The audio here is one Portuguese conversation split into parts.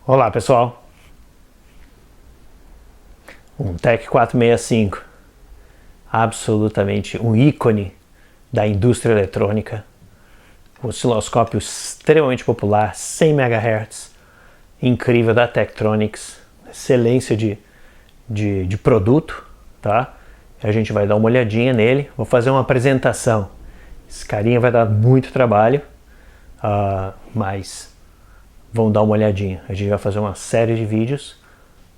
Olá pessoal, um TEC 465, absolutamente um ícone da indústria eletrônica, um osciloscópio extremamente popular, 100 MHz, incrível da Tektronix, excelência de produto, tá? A gente vai dar uma olhadinha nele, vou fazer uma apresentação. Esse carinha vai dar muito trabalho, mas vamos dar uma olhadinha. A gente vai fazer uma série de vídeos,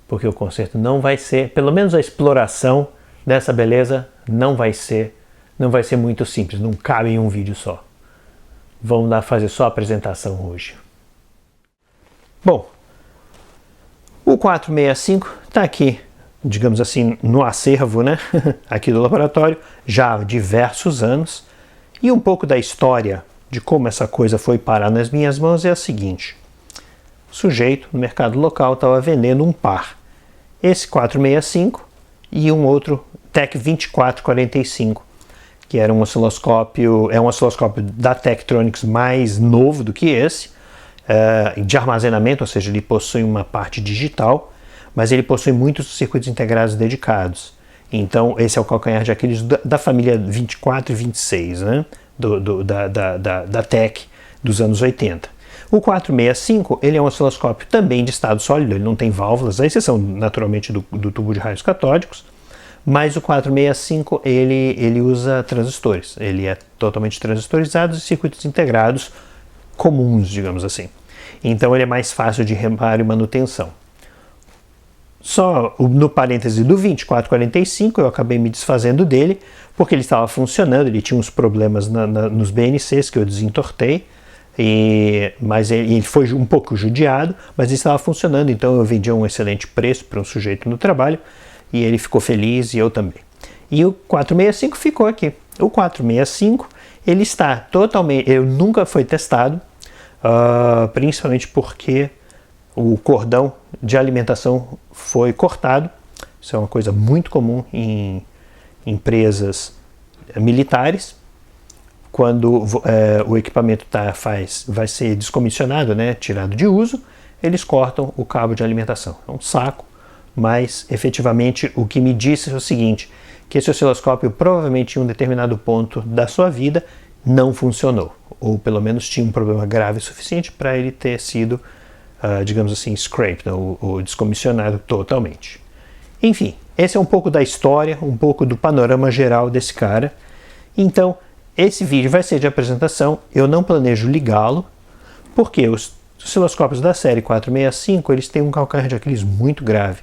porque o concerto não vai ser, pelo menos a exploração dessa beleza não vai ser muito simples, não cabe em um vídeo só. Vamos fazer só a apresentação hoje. Bom, o 465 está aqui, digamos assim, no acervo, né? Aqui do laboratório, já há diversos anos. E um pouco da história de como essa coisa foi parar nas minhas mãos é a seguinte. O sujeito no mercado local estava vendendo um par. Esse 465 e um outro TEC 2445, que era um osciloscópio da Tektronix mais novo do que esse, de armazenamento, ou seja, ele possui uma parte digital, mas ele possui muitos circuitos integrados dedicados. Então, esse é o calcanhar de Aquiles da família 24 e 26, né? da TEC dos anos 80. O 465, ele é um osciloscópio também de estado sólido, ele não tem válvulas, a exceção naturalmente do tubo de raios catódicos, mas o 465 ele usa transistores, ele é totalmente transistorizado e circuitos integrados comuns, digamos assim. Então ele é mais fácil de reparo e manutenção. Só no parêntese do 2445 eu acabei me desfazendo dele, porque ele estava funcionando, ele tinha uns problemas nos BNCs que eu desentortei, mas ele foi um pouco judiado, mas ele estava funcionando, então eu vendi a um excelente preço para um sujeito no trabalho, e ele ficou feliz e eu também. E o 465 ficou aqui. O 465, ele está totalmente, ele nunca foi testado, principalmente porque o cordão de alimentação foi cortado. Isso é uma coisa muito comum em empresas militares. Quando o equipamento vai ser descomissionado, né, tirado de uso, eles cortam o cabo de alimentação. É um saco, mas efetivamente o que me disse é o seguinte, que esse osciloscópio provavelmente em um determinado ponto da sua vida não funcionou, ou pelo menos tinha um problema grave o suficiente para ele ter sido, digamos assim, scraped, ou descomissionado totalmente. Enfim, esse é um pouco da história, um pouco do panorama geral desse cara. Então, esse vídeo vai ser de apresentação, eu não planejo ligá-lo, porque os osciloscópios da série 465, eles têm um calcanhar de Aquiles muito grave.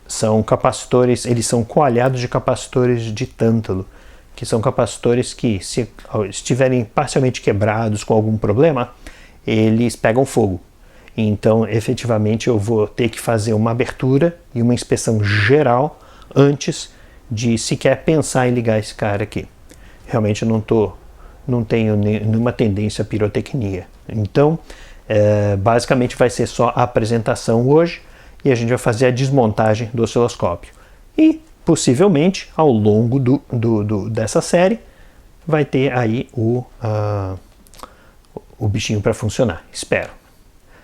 São capacitores, eles são coalhados de capacitores de tântalo, que são capacitores que, se estiverem parcialmente quebrados com algum problema, eles pegam fogo. Então, efetivamente, eu vou ter que fazer uma abertura e uma inspeção geral antes de sequer pensar em ligar esse cara aqui. Realmente eu não tenho nenhuma tendência à pirotecnia. Então, basicamente vai ser só a apresentação hoje e a gente vai fazer a desmontagem do osciloscópio. E, possivelmente, ao longo dessa série, vai ter aí o bichinho para funcionar, espero.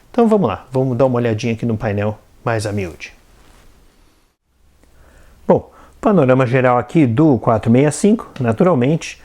Então vamos lá, vamos dar uma olhadinha aqui no painel mais a miúde. Bom, panorama geral aqui do 465, naturalmente,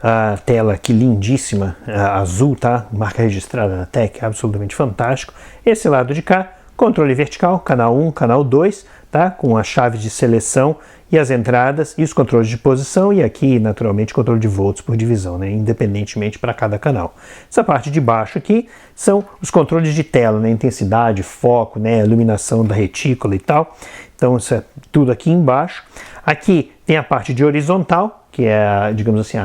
a tela aqui lindíssima, azul, tá? Marca registrada na TEC, absolutamente fantástico. Esse lado de cá, controle vertical, canal 1, canal 2, tá? Com a chave de seleção e as entradas e os controles de posição, e aqui, naturalmente, controle de volts por divisão, né? Independentemente para cada canal. Essa parte de baixo aqui são os controles de tela, né? Intensidade, foco, né? Iluminação da retícula e tal. Então, isso é tudo aqui embaixo. Aqui tem a parte de horizontal, que é, digamos assim,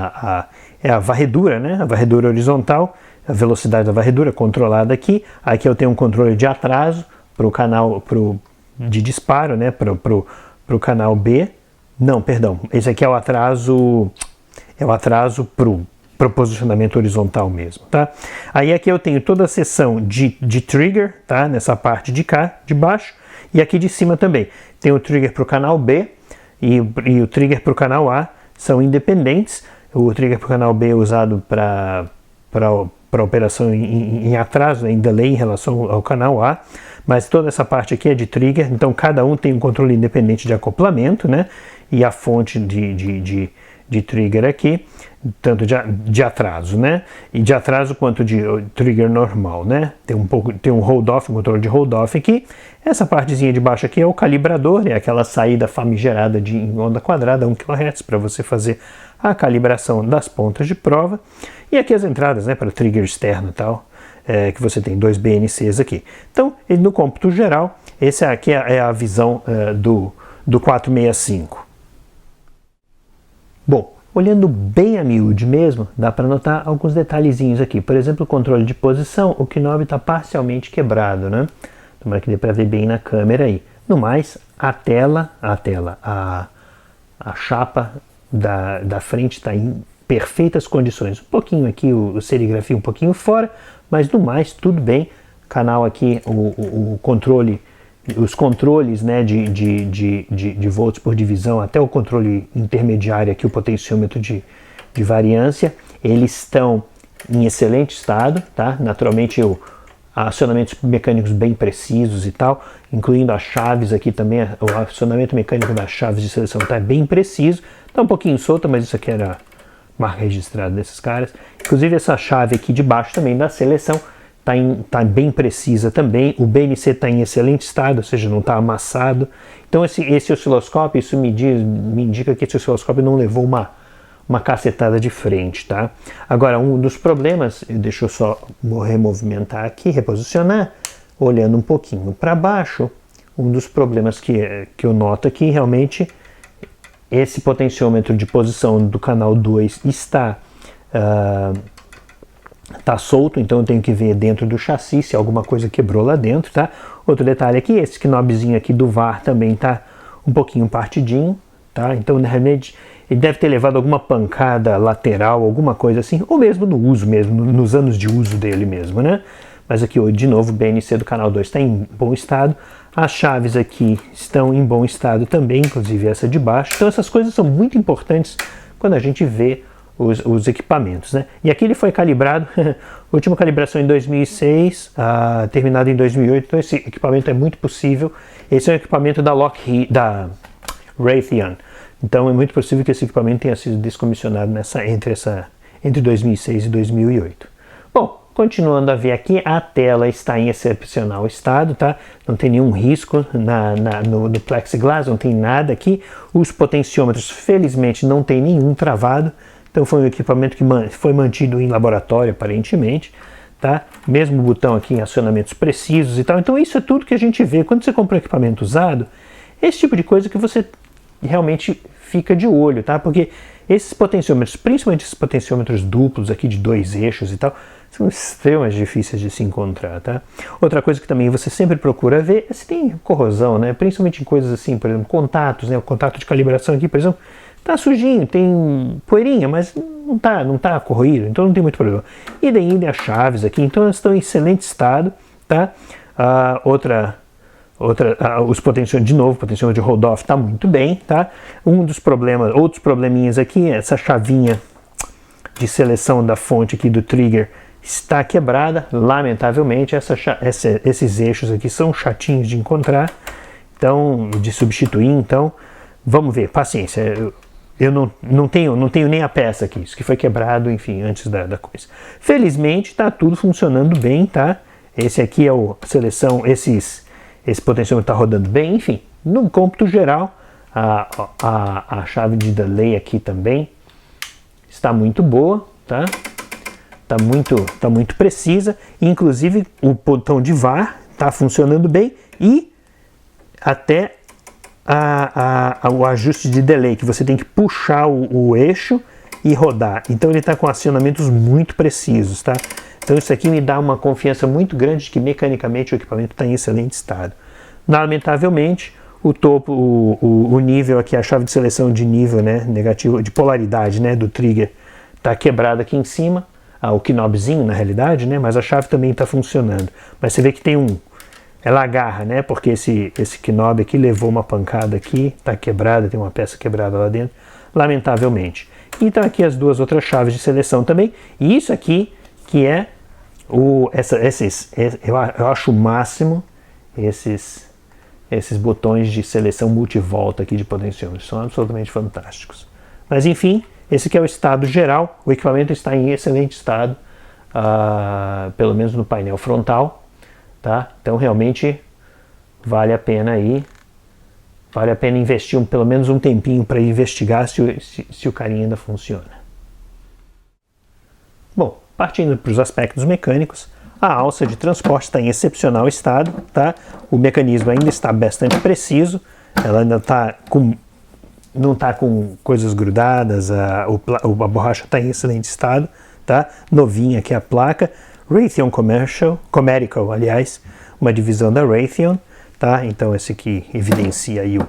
é a varredura, né? A varredura horizontal, a velocidade da varredura controlada aqui. Aqui eu tenho um controle de atraso para o canal de disparo, né? Para o canal B. Não, perdão. Esse aqui é o atraso para o posicionamento horizontal mesmo, tá? Aí aqui eu tenho toda a seção de trigger, tá? Nessa parte de cá, de baixo. E aqui de cima também. Tem o trigger para o canal B e o trigger para o canal A. São independentes. O trigger para o canal B é usado para para operação em atraso, em delay em relação ao canal A, mas toda essa parte aqui é de trigger, então cada um tem um controle independente de acoplamento, né? E a fonte de trigger aqui, tanto de atraso, né? E de atraso quanto de trigger normal, né? Tem um hold off, um controle de hold off aqui. Essa partezinha de baixo aqui é o calibrador, é aquela saída famigerada em onda quadrada, 1 kHz, para você fazer a calibração das pontas de prova. E aqui as entradas, né, para trigger externo e tal, que você tem 2 BNCs aqui. Então, no cômputo geral, esse aqui é a visão do 465. Bom, olhando bem a miúde mesmo, dá para notar alguns detalhezinhos aqui. Por exemplo, o controle de posição, o knob está parcialmente quebrado, né? Tomara que dê para ver bem na câmera aí. No mais, a chapa da frente está em perfeitas condições. Um pouquinho aqui, o serigrafia um pouquinho fora, mas no mais, tudo bem. Canal aqui, o controle, os controles, né, de volts por divisão, até o controle intermediário aqui, o potenciômetro de variância, eles estão em excelente estado, tá? Naturalmente, acionamentos mecânicos bem precisos e tal, incluindo as chaves aqui também, o acionamento mecânico das chaves de seleção está bem preciso, está um pouquinho solta, mas isso aqui era marca registrada desses caras. Inclusive essa chave aqui de baixo também da seleção está bem precisa também, o BNC está em excelente estado, ou seja, não está amassado. Então esse osciloscópio, isso me indica que esse osciloscópio não levou uma cacetada de frente, tá? Agora, um dos problemas, deixa eu só removimentar aqui, reposicionar, olhando um pouquinho para baixo, um dos problemas que eu noto aqui, realmente, esse potenciômetro de posição do canal 2 está solto, então eu tenho que ver dentro do chassi se alguma coisa quebrou lá dentro, tá? Outro detalhe aqui, esse knobzinho aqui do VAR também está um pouquinho partidinho, tá? Então, realmente, ele deve ter levado alguma pancada lateral, alguma coisa assim, ou mesmo no uso mesmo, nos anos de uso dele mesmo, né? Mas aqui, de novo, o BNC do canal 2 está em bom estado, as chaves aqui estão em bom estado também, inclusive essa de baixo. Então essas coisas são muito importantes quando a gente vê os equipamentos, né? E aqui ele foi calibrado, última calibração em 2006, terminada em 2008, então esse equipamento é muito possível. Esse é um equipamento da Lockheed, da Raytheon. Então é muito possível que esse equipamento tenha sido descomissionado entre 2006 e 2008. Bom, continuando a ver aqui, a tela está em excepcional estado, tá? Não tem nenhum risco no plexiglass, não tem nada aqui. Os potenciômetros, felizmente, não tem nenhum travado. Então foi um equipamento que foi mantido em laboratório, aparentemente, tá? Mesmo botão aqui em acionamentos precisos e tal. Então isso é tudo que a gente vê quando você compra um equipamento usado. Esse tipo de coisa que você realmente fica de olho, tá? Porque esses potenciômetros, principalmente esses potenciômetros duplos aqui de 2 eixos e tal, são extremamente difíceis de se encontrar, tá? Outra coisa que também você sempre procura ver é se tem corrosão, né? Principalmente em coisas assim, por exemplo, contatos, né? O contato de calibração aqui, por exemplo, tá sujinho, tem poeirinha, mas não tá corroído, então não tem muito problema. Idem as chaves aqui, então elas estão em excelente estado, tá? Os potenciômetros, de novo, o potenciômetro de hold-off está muito bem, tá? Outros probleminhas aqui, essa chavinha de seleção da fonte aqui do trigger está quebrada, lamentavelmente. Esses eixos aqui são chatinhos de encontrar, então, de substituir, então, vamos ver, paciência. Eu não tenho nem a peça aqui, isso que foi quebrado, enfim, antes da coisa. Felizmente, está tudo funcionando bem, tá? Esse aqui é a seleção, esse potenciômetro está rodando bem, enfim, no cômputo geral, a chave de delay aqui também está muito boa, tá? Tá muito precisa, inclusive o botão de VAR está funcionando bem e até o ajuste de delay, que você tem que puxar o eixo e rodar. Então ele está com acionamentos muito precisos, tá? Então isso aqui me dá uma confiança muito grande de que mecanicamente o equipamento está em excelente estado. Lamentavelmente, o topo, o nível aqui, a chave de seleção de nível, né, negativo, de polaridade, né, do trigger, está quebrada aqui em cima, o knobzinho na realidade, né, mas a chave também está funcionando. Mas você vê que tem ela agarra, né, porque esse knob aqui levou uma pancada aqui, está quebrada, tem uma peça quebrada lá dentro, lamentavelmente. E então aqui as duas outras chaves de seleção também, e isso aqui que é Eu acho o máximo esses botões de seleção multivolta aqui de potenciômetro, são absolutamente fantásticos. Mas enfim, esse aqui é o estado geral, o equipamento está em excelente estado, pelo menos no painel frontal, tá? Então realmente vale a pena investir pelo menos um tempinho para investigar se o carinha ainda funciona. Bom, partindo para os aspectos mecânicos, a alça de transporte está em excepcional estado, tá? O mecanismo ainda está bastante preciso, ela ainda não está com coisas grudadas, a borracha está em excelente estado, tá? Novinha aqui a placa, Raytheon Comerical, aliás, uma divisão da Raytheon, tá? Então esse aqui evidencia aí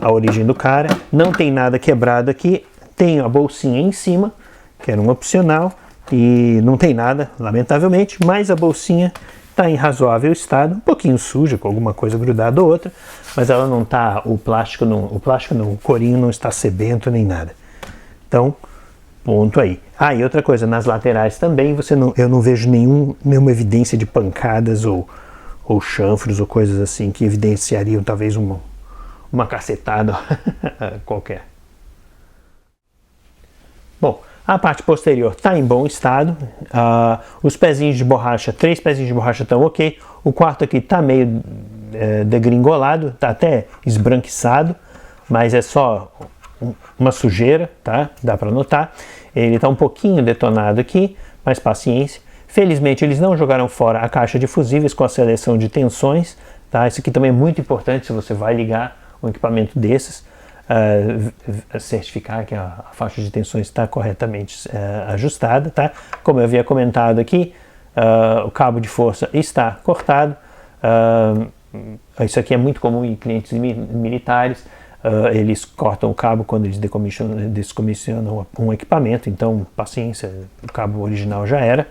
a origem do cara, não tem nada quebrado aqui, tem a bolsinha em cima, que era um opcional, e não tem nada, lamentavelmente, mas a bolsinha está em razoável estado, um pouquinho suja, com alguma coisa grudada ou outra, mas ela não está, o corinho não está sebento nem nada. Então, ponto aí. E outra coisa, nas laterais também eu não vejo nenhuma evidência de pancadas ou chanfros ou coisas assim que evidenciariam talvez uma cacetada qualquer. Bom, a parte posterior está em bom estado, os pezinhos de borracha, 3 pezinhos de borracha estão ok, o quarto aqui está meio degringolado, está até esbranquiçado, mas é só uma sujeira, tá? Dá para notar. Ele está um pouquinho detonado aqui, mas paciência. Felizmente eles não jogaram fora a caixa de fusíveis com a seleção de tensões, tá? Isso aqui também é muito importante se você vai ligar um equipamento desses. Certificar que a faixa de tensões está corretamente ajustada, tá? Como eu havia comentado aqui, o cabo de força está cortado. Isso aqui é muito comum em clientes militares. Eles cortam o cabo quando eles descomissionam um equipamento, então paciência, o cabo original já era.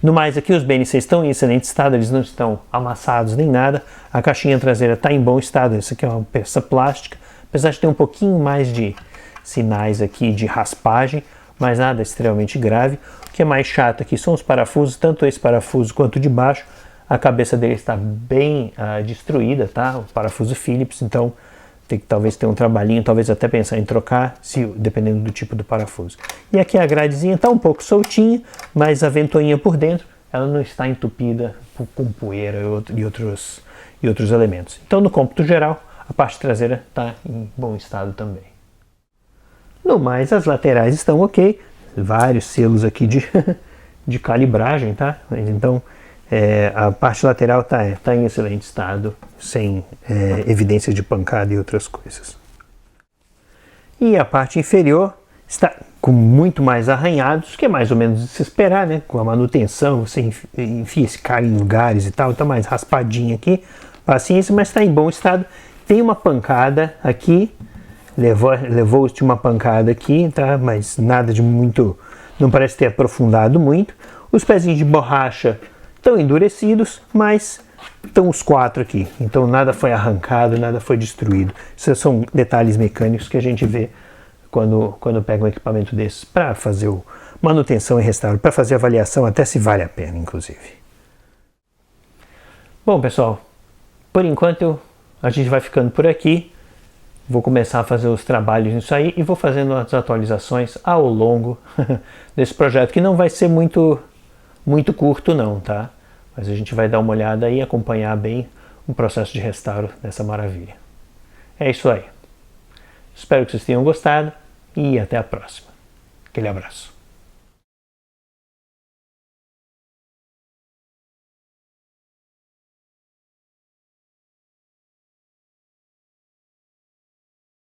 No mais, aqui os BNC estão em excelente estado, eles não estão amassados nem nada. A caixinha traseira está em bom estado, isso aqui é uma peça plástica, apesar de ter um pouquinho mais de sinais aqui de raspagem, mas nada extremamente grave. O que é mais chato aqui são os parafusos, tanto esse parafuso quanto o de baixo. A cabeça dele está bem destruída, tá? O parafuso Phillips, então tem que talvez ter um trabalhinho, talvez até pensar em trocar, dependendo do tipo do parafuso. E aqui a gradezinha está um pouco soltinha, mas a ventoinha por dentro, ela não está entupida com poeira e outros elementos. Então, no cômputo geral, a parte traseira está em bom estado também. No mais, as laterais estão ok, vários selos aqui de calibragem, tá? Então, a parte lateral está em excelente estado, sem evidências de pancada e outras coisas. E a parte inferior está com muito mais arranhados, que é mais ou menos de se esperar, né? Com a manutenção, você enfia esse cara em lugares e tal, está mais raspadinho aqui, paciência, mas está em bom estado. Tem uma pancada aqui, levou-se uma pancada aqui, tá? Mas nada de muito, não parece ter aprofundado muito. Os pezinhos de borracha estão endurecidos, mas estão os 4 aqui, então nada foi arrancado, nada foi destruído. Esses são detalhes mecânicos que a gente vê quando pega um equipamento desses para fazer manutenção e restauro, para fazer avaliação até se vale a pena, inclusive. Bom, pessoal, por enquanto a gente vai ficando por aqui. Vou começar a fazer os trabalhos nisso aí e vou fazendo as atualizações ao longo desse projeto, que não vai ser muito curto não, tá? Mas a gente vai dar uma olhada e acompanhar bem o processo de restauro dessa maravilha. É isso aí. Espero que vocês tenham gostado e até a próxima. Aquele abraço.